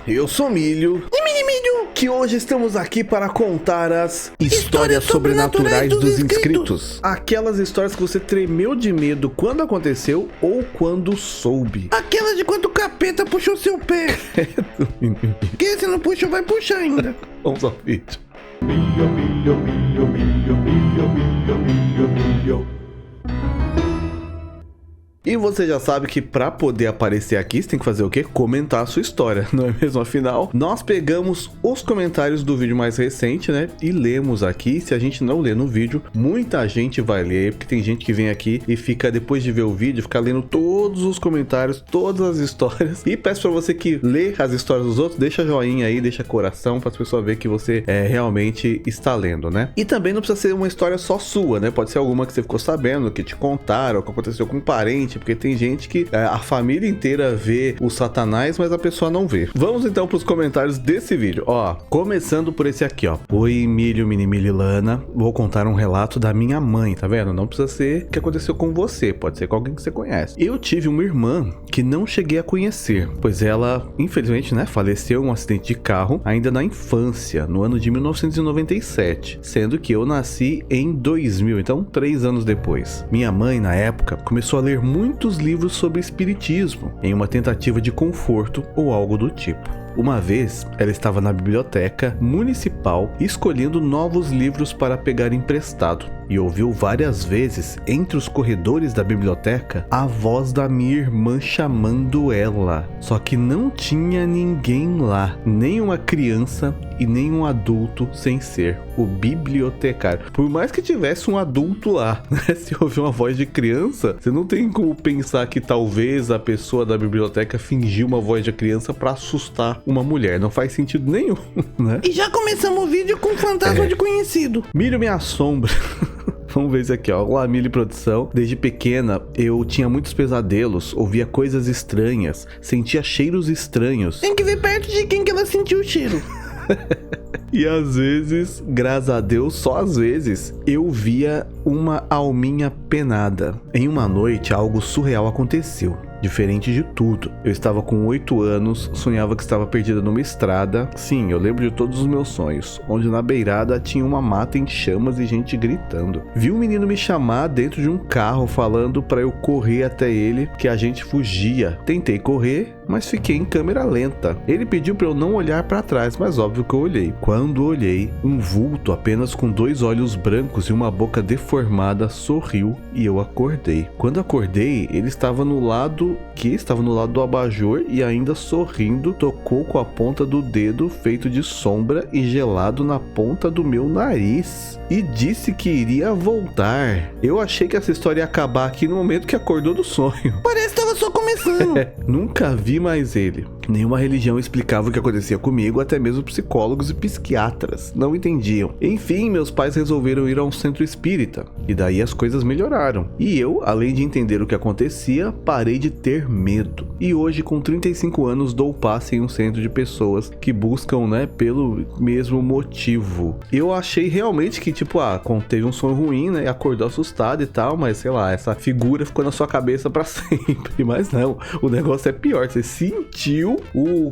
eu sou Milho. E Minimilho, Que hoje estamos aqui para contar as histórias sobrenaturais dos inscritos. Aquelas histórias que você tremeu de medo quando aconteceu ou quando soube. aquela de quando o capeta puxou seu pé. Quem se não puxa vai puxar ainda. Vamos ao vídeo. E você já sabe que para poder aparecer aqui, você tem que fazer o quê? Comentar a sua história, não é mesmo? Afinal, nós pegamos os comentários do vídeo mais recente, né? E lemos aqui. Se a gente não lê no vídeo, muita gente vai ler, porque tem gente que vem aqui e fica, depois de ver o vídeo, fica lendo todos os comentários, todas as histórias. E peço para você que lê as histórias dos outros, deixa joinha aí, deixa coração, para as pessoas verem que você realmente está lendo, né? E também não precisa ser uma história só sua, né? Pode ser alguma que você ficou sabendo, que te contaram, que aconteceu com um parente, porque tem gente que a família inteira vê o Satanás, mas a pessoa não vê. Vamos então para os comentários desse vídeo. Ó, começando por esse aqui, ó. Oi, Milho, Minimilho e Lana. Vou contar um relato da minha mãe, tá vendo? Não precisa ser o que aconteceu com você, pode ser com alguém que você conhece. Eu tive uma irmã que não cheguei a conhecer, pois ela, infelizmente, né, faleceu em um acidente de carro ainda na infância, no ano de 1997, sendo que eu nasci em 2000, então 3 anos depois. Minha mãe, na época, começou a ler muitos livros sobre espiritismo, em uma tentativa de conforto ou algo do tipo. Uma vez, ela estava na biblioteca municipal escolhendo novos livros para pegar emprestado e ouviu várias vezes, entre os corredores da biblioteca, a voz da minha irmã chamando ela. Só que não tinha ninguém lá, nem uma criança e nem um adulto sem ser o bibliotecário. Por mais que tivesse um adulto lá, né? Se ouvir uma voz de criança, você não tem como pensar que talvez a pessoa da biblioteca fingiu uma voz de criança para assustar uma mulher. Não faz sentido nenhum, né? E já começamos o vídeo com fantasma de conhecido. Milho me assombra. Vamos ver isso aqui, ó. Olá, Milho Produção. Desde pequena, eu tinha muitos pesadelos, ouvia coisas estranhas, sentia cheiros estranhos. Tem que ver perto de quem que ela sentiu o cheiro. E às vezes, graças a Deus, só às vezes, eu via uma alminha penada. Em uma noite, algo surreal aconteceu. Diferente de tudo. Eu estava com 8 anos, sonhava que estava perdida numa estrada. Sim, eu lembro de todos os meus sonhos, onde na beirada tinha uma mata em chamas e gente gritando. Vi um menino me chamar dentro de um carro, falando para eu correr até ele, que a gente fugia. Tentei correr, mas fiquei em câmera lenta. Ele pediu para eu não olhar para trás, mas óbvio que eu olhei. Quando olhei, um vulto apenas com 2 olhos brancos e uma boca deformada sorriu e eu acordei. Quando acordei, ele estava no lado do abajur e ainda sorrindo, tocou com a ponta do dedo feito de sombra e gelado na ponta do meu nariz e disse que iria voltar. Eu achei que essa história ia acabar aqui no momento que acordou do sonho. Parece que tava só começando. Nunca vi mais ele. Nenhuma religião explicava o que acontecia comigo, até mesmo psicólogos e psiquiatras não entendiam. Enfim, meus pais resolveram ir a um centro espírita, e daí as coisas melhoraram. E eu, além de entender o que acontecia, parei de ter medo. E hoje, com 35 anos, dou passe em um centro de pessoas que buscam, né, pelo mesmo motivo. Eu achei realmente que, tipo, teve um sonho ruim, né, e acordou assustado e tal, mas sei lá, essa figura ficou na sua cabeça pra sempre. Mas não, o negócio é pior, você sentiu o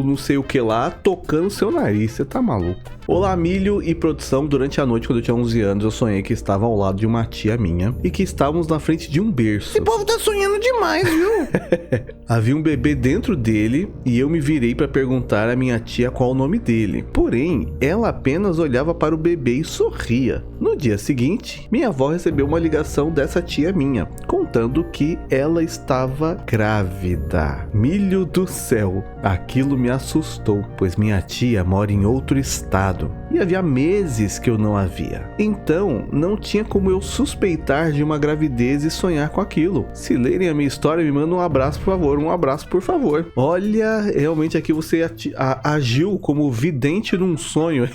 não sei o que lá tocando seu nariz, você tá maluco. Olá, Milho e Produção. Durante a noite, quando eu tinha 11 anos, eu sonhei que estava ao lado de uma tia minha e que estávamos na frente de um berço. Esse povo tá sonhando demais, viu? Havia um bebê dentro dele e eu me virei para perguntar à minha tia qual o nome dele. Porém, ela apenas olhava para o bebê e sorria. No dia seguinte, minha avó recebeu uma ligação dessa tia minha, contando que ela estava grávida. Milho do céu, aquilo me assustou, pois minha tia mora em outro estado e havia meses que eu não a via. Então, não tinha como eu suspeitar de uma gravidez e sonhar com aquilo. Se lerem a minha história, me mandam um abraço, por favor. Um abraço, por favor. Olha, realmente aqui você agiu como vidente num sonho.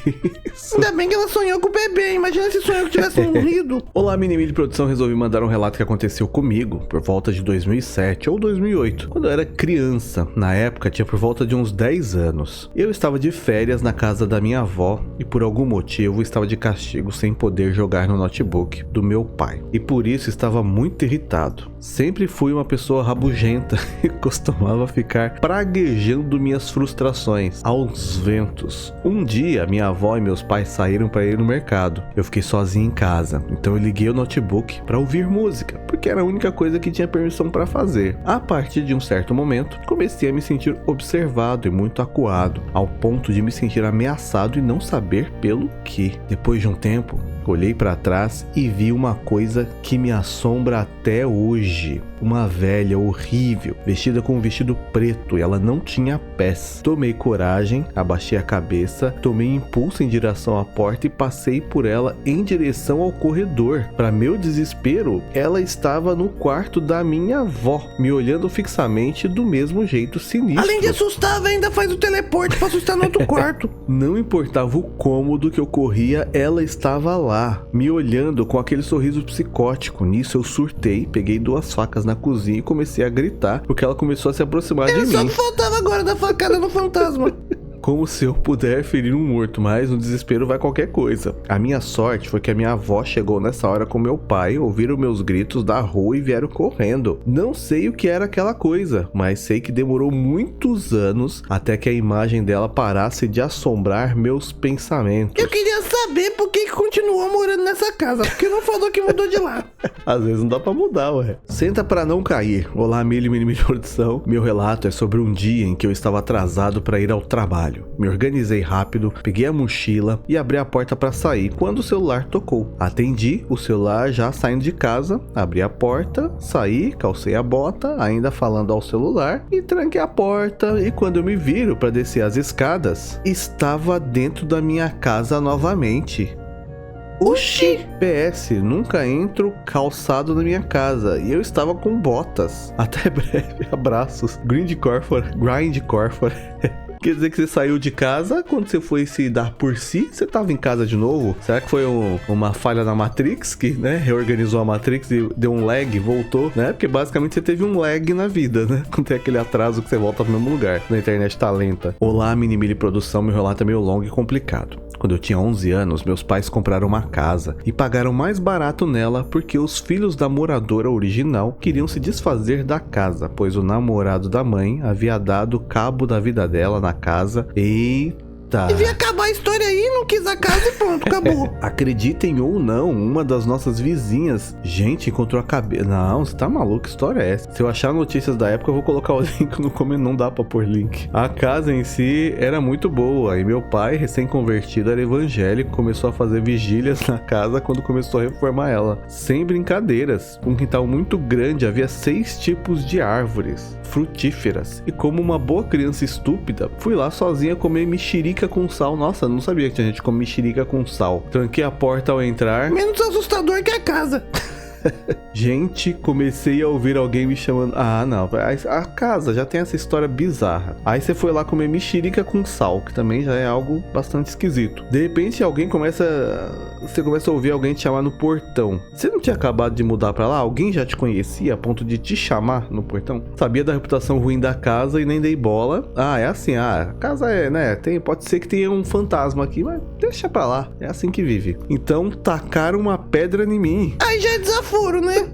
Ainda bem que ela sonhou com o bebê. Imagina se sonhou que tivesse morrido. Olá, Minimilho Produção. Resolvi mandar um relato que aconteceu comigo por volta de 2007 ou 2008, quando eu era criança. Na época, tinha por volta de uns 10 anos. Eu estava de férias na casa da minha avó e por algum motivo estava de castigo sem poder jogar no notebook do meu pai. E por isso estava muito irritado. Sempre fui uma pessoa rabugenta e costumava ficar praguejando minhas frustrações aos ventos. Um dia, minha avó e meus pais saíram para ir no mercado. Eu fiquei sozinho em casa, então eu liguei o notebook para ouvir música, porque era a única coisa que tinha permissão para fazer. A partir de um certo momento, comecei a me sentir observado e muito acuado, ao ponto de me sentir ameaçado e não saber pelo que. Depois de um tempo, olhei para trás e vi uma coisa que me assombra até hoje. Uma velha horrível, vestida com um vestido preto, e ela não tinha pés. Tomei coragem, abaixei a cabeça, tomei impulso em direção à porta e passei por ela em direção ao corredor. Para meu desespero, ela estava no quarto da minha avó, me olhando fixamente do mesmo jeito sinistro. Além de assustar, ainda faz o teleporte pra assustar no outro quarto. Não importava o cômodo que ocorria, ela estava lá, me olhando com aquele sorriso psicótico. Nisso eu surtei, peguei 2 facas na cozinha e comecei a gritar, porque ela começou a se aproximar de mim. Só faltava agora dar facada no fantasma. Como se eu puder ferir um morto, mas no desespero vai qualquer coisa. A minha sorte foi que a minha avó chegou nessa hora com meu pai, ouviram meus gritos da rua e vieram correndo. Não sei o que era aquela coisa, mas sei que demorou muitos anos até que a imagem dela parasse de assombrar meus pensamentos. Eu queria saber por que continuou morando nessa casa, porque não falou que mudou de lá. Às vezes não dá pra mudar, ué. Senta pra não cair. Olá, mini produção. Meu relato é sobre um dia em que eu estava atrasado pra ir ao trabalho. Me organizei rápido, peguei a mochila e abri a porta para sair quando o celular tocou. Atendi o celular já saindo de casa, abri a porta, saí, calcei a bota, ainda falando ao celular e tranquei a porta. E quando eu me viro para descer as escadas, estava dentro da minha casa novamente. Oxi! PS, nunca entro calçado na minha casa e eu estava com botas. Até breve, abraços. Grindcore. Quer dizer que você saiu de casa, quando você foi se dar por si, você tava em casa de novo? Será que foi uma falha na Matrix, que, né, reorganizou a Matrix e deu um lag, voltou, né? Porque basicamente você teve um lag na vida, né? Quando tem aquele atraso que você volta pro mesmo lugar, na internet tá lenta. Olá, mini produção, meu relato é meio longo e complicado. Quando eu tinha 11 anos, meus pais compraram uma casa e pagaram mais barato nela porque os filhos da moradora original queriam se desfazer da casa, pois o namorado da mãe havia dado cabo da vida dela na casa. Eita! Devia acabar a história aí, não quis a casa e pronto, acabou. Acreditem ou não, uma das nossas vizinhas, gente, encontrou a cabeça. Não, você tá maluco, que história é essa? Se eu achar notícias da época, eu vou colocar o link no comentário, não dá pra pôr link. A casa em si era muito boa e meu pai, recém-convertido, era evangélico, começou a fazer vigílias na casa quando começou a reformar ela. Sem brincadeiras, um quintal muito grande, havia 6 tipos de árvores frutíferas. E como uma boa criança estúpida, fui lá sozinha comer mexerica com sal. Nossa, não sabia que tinha gente que come mexerica com sal. Tranquei a porta ao entrar. Menos assustador que a casa. Gente, comecei a ouvir alguém me chamando. Ah, não, a casa já tem essa história bizarra. Aí você foi lá comer mexerica com sal, que também já é algo bastante esquisito. De repente você começa a ouvir alguém te chamar no portão. Você não tinha acabado de mudar pra lá? Alguém já te conhecia a ponto de te chamar no portão? Sabia da reputação ruim da casa e nem dei bola. Ah, é assim, a casa é, né, pode ser que tenha um fantasma aqui, mas deixa pra lá, é assim que vive. Então tacaram uma pedra em mim. Aí já é desaforo, né?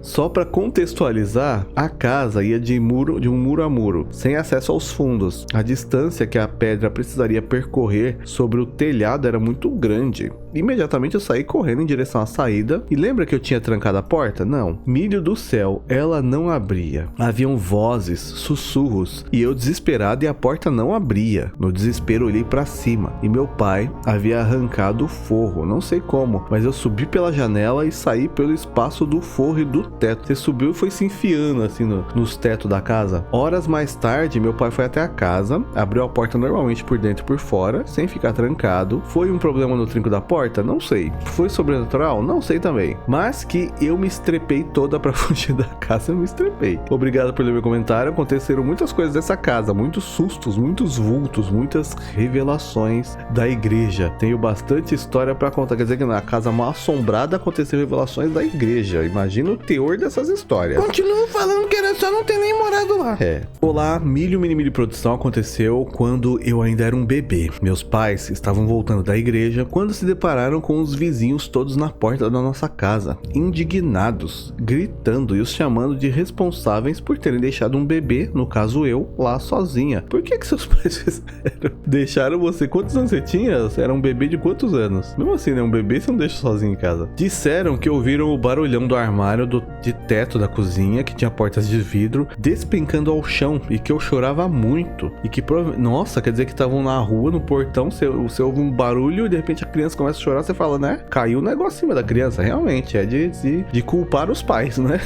Só para contextualizar, a casa ia de um muro a muro, sem acesso aos fundos. A distância que a pedra precisaria percorrer sobre o telhado era muito grande. Imediatamente eu saí correndo em direção à saída. E lembra que eu tinha trancado a porta? Não. Milho do céu, ela não abria. Haviam vozes, sussurros, e eu desesperado e a porta não abria. No desespero olhei para cima e meu pai havia arrancado o forro. Não sei como, mas eu subi pela janela e saí pelo espaço do forro e do teto. Você subiu e foi se enfiando assim nos tetos da casa. Horas mais tarde, meu pai foi até a casa, abriu a porta normalmente por dentro e por fora, sem ficar trancado. Foi um problema no trinco da porta? Não sei. Foi sobrenatural? Não sei também. Mas que eu me estrepei toda pra fugir da casa, eu me estrepei. Obrigado por ler meu comentário. Aconteceram muitas coisas dessa casa, muitos sustos, muitos vultos, muitas revelações da igreja. Tenho bastante história pra contar. Quer dizer que na casa mal assombrada aconteceram revelações da igreja. Imagina o teor dessas histórias. Continuo falando que era nós só não tem nem morado lá. Olá, Milho Mini Produção aconteceu quando eu ainda era um bebê. Meus pais estavam voltando da igreja quando se depararam com os vizinhos todos na porta da nossa casa, indignados, gritando e os chamando de responsáveis por terem deixado um bebê, no caso eu, lá sozinha. Por que seus pais fizeram? Deixaram você? Quantos anos você tinha? Você era um bebê de quantos anos? Mesmo assim, né? Um bebê você não deixa sozinho em casa. Disseram que ouviram o barulhão do armário de teto da cozinha, que tinha portas de vidro, despencando ao chão e que eu chorava muito. E que nossa, quer dizer que estavam na rua, no portão, você ouve um barulho e de repente a criança começa a chorar, você fala, né? Caiu um negócio em cima da criança. Realmente, é de culpar os pais, né?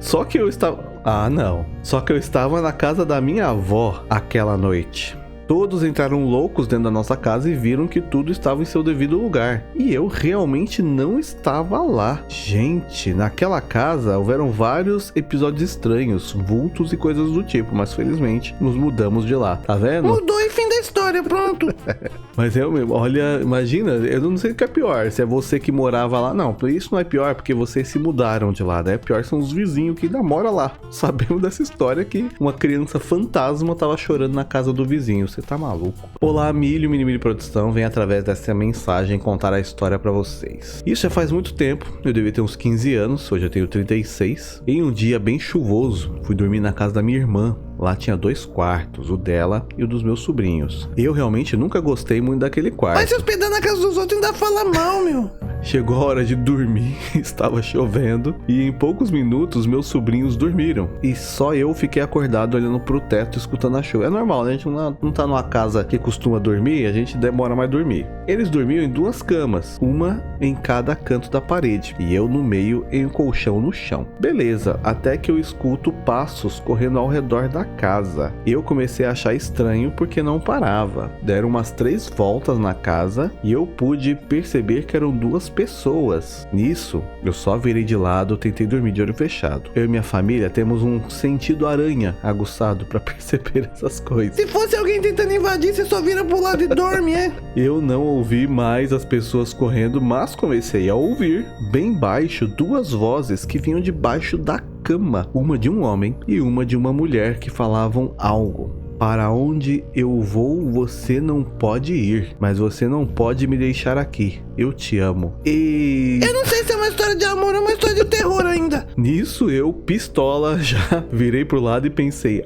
Só que eu estava... Só que eu estava na casa da minha avó aquela noite. Todos entraram loucos dentro da nossa casa e viram que tudo estava em seu devido lugar. E eu realmente não estava lá. Gente, naquela casa houveram vários episódios estranhos, vultos e coisas do tipo, mas felizmente nos mudamos de lá. Tá vendo? Mudou e fim da história, pronto. Mas eu mesmo, olha, imagina, eu não sei o que é pior, se é você que morava lá. Não, isso não é pior porque vocês se mudaram de lá, né? Pior são os vizinhos que ainda moram lá. Sabemos dessa história que uma criança fantasma tava chorando na casa do vizinho. Você tá maluco? Olá, Milho Mini Produção vem através dessa mensagem contar a história pra vocês. Isso já faz muito tempo, eu devia ter uns 15 anos, hoje eu tenho 36. Em um dia bem chuvoso, fui dormir na casa da minha irmã. Lá tinha 2 quartos, o dela e o dos meus sobrinhos. Eu realmente nunca gostei muito daquele quarto. Mas se hospedar na casa dos outros ainda fala mal, meu. Chegou a hora de dormir, estava chovendo e em poucos minutos meus sobrinhos dormiram. E só eu fiquei acordado olhando pro teto escutando a chuva. É normal, né? A gente não tá numa casa que costuma dormir, a gente demora mais a dormir. Eles dormiam em 2 camas, uma em cada canto da parede e eu no meio em um colchão no chão. Beleza, até que eu escuto passos correndo ao redor da casa. Eu comecei a achar estranho porque não parava. Deram umas 3 voltas na casa e eu pude perceber que eram 2 pessoas. Nisso, eu só virei de lado, tentei dormir de olho fechado. Eu e minha família temos um sentido aranha aguçado pra perceber essas coisas. Se fosse alguém tentando invadir, você só vira pro lado e dorme, é? Eu não ouvi mais as pessoas correndo, mas comecei a ouvir, bem baixo, 2 vozes que vinham debaixo da cama. Uma de um homem e uma de uma mulher que falavam algo. Para onde eu vou, você não pode ir, mas você não pode me deixar aqui. Eu te amo. E... eu não sei se é uma história de amor ou uma história de terror ainda. Nisso eu, pistola, já virei pro lado e pensei,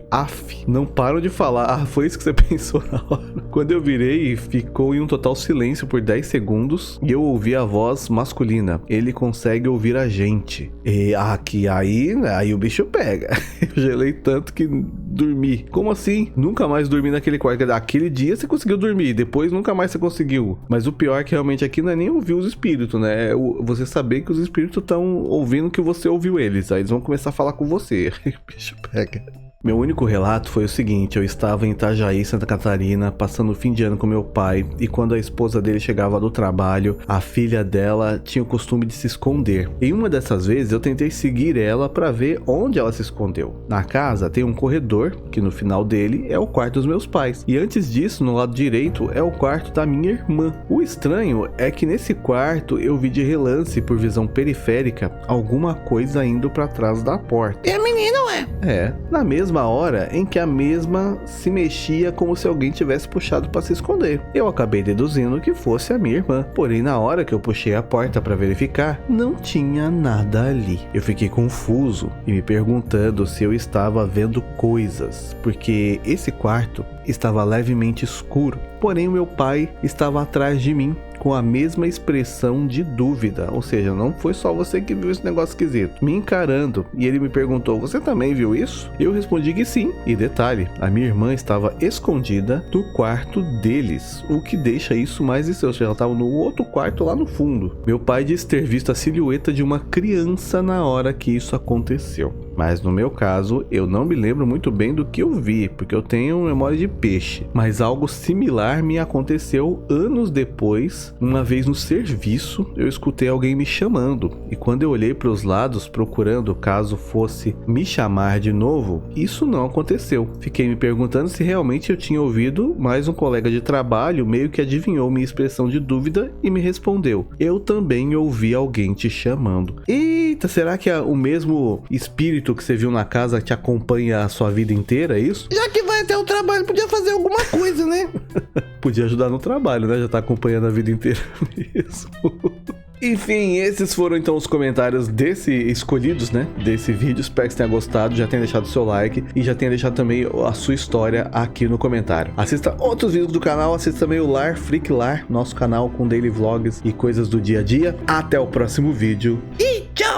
não param de falar. Foi isso que você pensou na hora? Quando eu virei, ficou em um total silêncio por 10 segundos e eu ouvi a voz masculina. Ele consegue ouvir a gente. E aí o bicho pega. Eu gelei tanto que dormi. Como assim? Nunca mais dormi naquele quarto. Aquele dia você conseguiu dormir, depois nunca mais você conseguiu. Mas o pior é que realmente aqui não é nem ouvir os espíritos, né? É você saber que os espíritos estão ouvindo que você ouviu eles. Aí eles vão começar a falar com você. Aí o bicho pega. Meu único relato foi o seguinte, eu estava em Itajaí, Santa Catarina, passando o fim de ano com meu pai, e quando a esposa dele chegava do trabalho, a filha dela tinha o costume de se esconder. Em uma dessas vezes, eu tentei seguir ela para ver onde ela se escondeu. Na casa tem um corredor, que no final dele é o quarto dos meus pais, e antes disso, no lado direito, é o quarto da minha irmã. O estranho é que nesse quarto eu vi de relance, por visão periférica, alguma coisa indo para trás da porta. E a menina, ué? Na mesma hora em que a mesma se mexia como se alguém tivesse puxado para se esconder. Eu acabei deduzindo que fosse a minha irmã, porém na hora que eu puxei a porta para verificar, não tinha nada ali. Eu fiquei confuso e me perguntando se eu estava vendo coisas, porque esse quarto estava levemente escuro, porém o meu pai estava atrás de mim com a mesma expressão de dúvida, ou seja, não foi só você que viu esse negócio esquisito, me encarando, e ele me perguntou, você também viu isso? Eu respondi que sim, e detalhe, a minha irmã estava escondida no quarto deles, o que deixa isso mais estranho, ou seja, ela estava no outro quarto lá no fundo. Meu pai disse ter visto a silhueta de uma criança na hora que isso aconteceu. Mas no meu caso, eu não me lembro muito bem do que eu vi, porque eu tenho memória de peixe. Mas algo similar me aconteceu anos depois. Uma vez no serviço, eu escutei alguém me chamando. E quando eu olhei para os lados, procurando caso fosse me chamar de novo, isso não aconteceu. Fiquei me perguntando se realmente eu tinha ouvido, mas um colega de trabalho meio que adivinhou minha expressão de dúvida e me respondeu: eu também ouvi alguém te chamando. Eita! Eita, será que o mesmo espírito que você viu na casa te acompanha a sua vida inteira, é isso? Já que vai até o trabalho, podia fazer alguma coisa, né? Podia ajudar no trabalho, né? Já tá acompanhando a vida inteira mesmo. Enfim, esses foram então os comentários escolhidos, né, desse vídeo. Espero que você tenha gostado, já tenha deixado o seu like e já tenha deixado também a sua história aqui no comentário. Assista outros vídeos do canal, assista também o Lar Freak Lar, nosso canal com daily vlogs e coisas do dia a dia. Até o próximo vídeo E tchau!